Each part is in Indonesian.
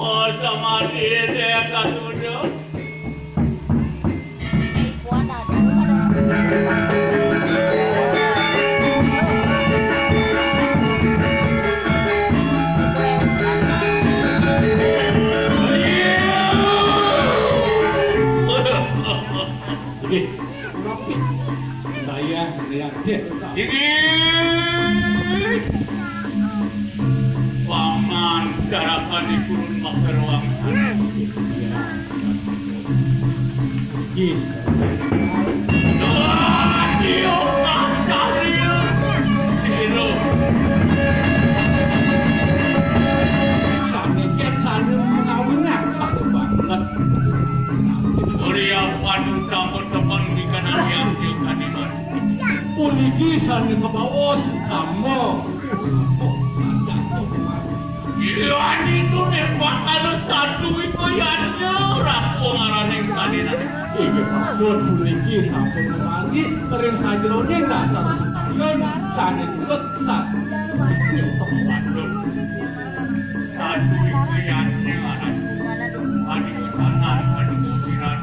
Oh, sama dia katunya. Ini paman garakan di turun makeruang. Yes. Dia kasariu. Hero. Sane mengawinan satu banget. Korea padu tampon teman di kanan yang kadiman. Polisi sane kebawas kamu. Iya itu nembak ada satu itu yang rapo ngaraning kadina. Iya betul polisi sampai kemari kering sajrone enggak satu. Yon sane kuat satu. Untuk Bandung. Satu itu yang ada. Adi sana adi pikiran.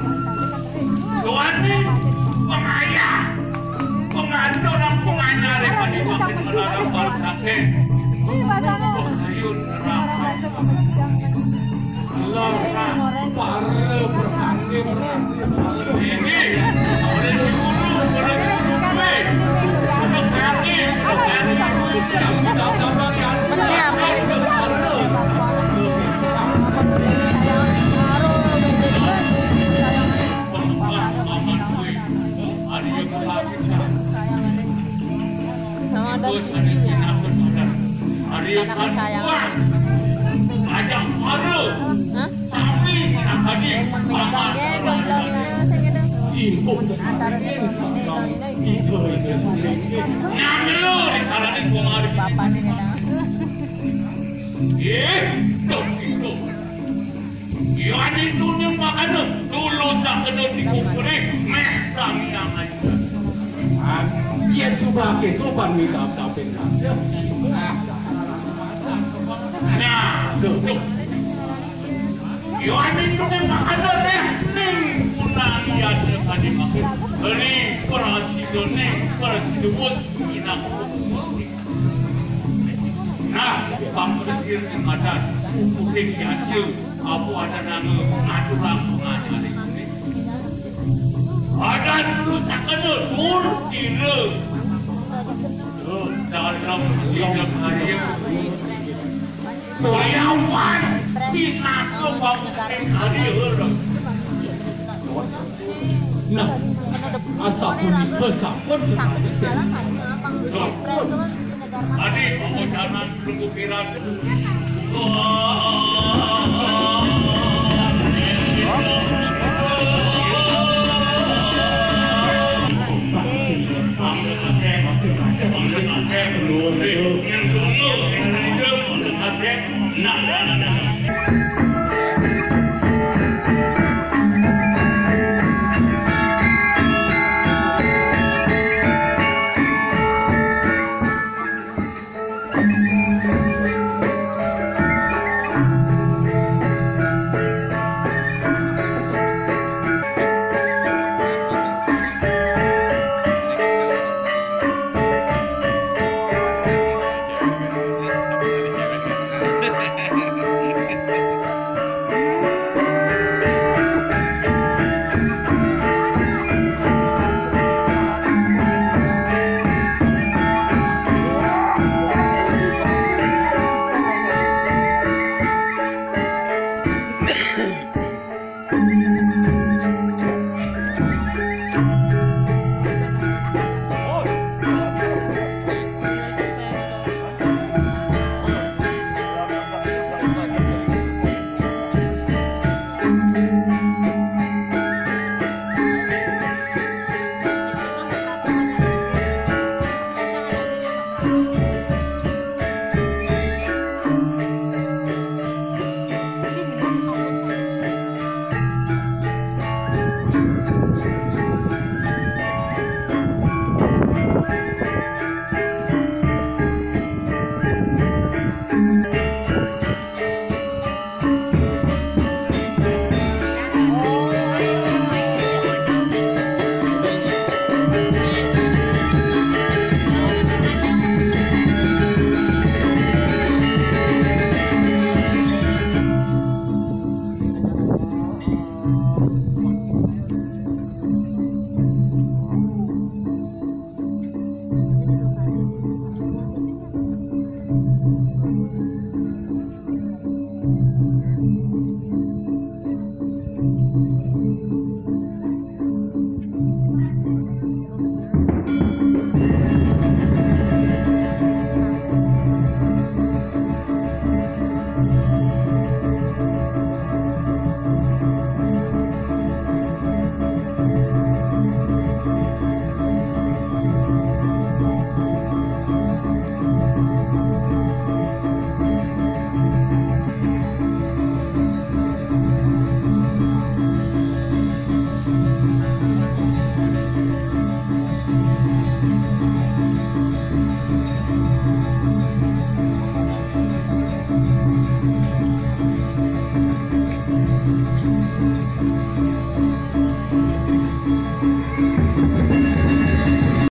Tuani pengaya. Pengajar orang penganyar yang makin melarang barsake. Ayun neraka. Lara para berkandi. Ini oleh guru oleh anak sayang. Ajak baru. Kami nak hadir. Info antara itu nyamelu di kalane kumari. Bapaknya kita. Itu. Yan itu yang makan dulu tak kena dikupuri. Meh kami yang aja. Yan subah itu pan minta tapin saja. Nah, tuh. Yan itu yang makan deh. Punang ya tadi makan. Ini perhati buat kita. Nah, kamu pikir yang ada bukti hasil apa ada nama ngadu langsung aja ini. Ada dulu tak kenal nur kira. Dalam hidup hari Bayawan kita ke bangkit hari orang. Nah, asal polis besar pun sebenarnya. Adik, kamu jangan tunggu pikiran. Cek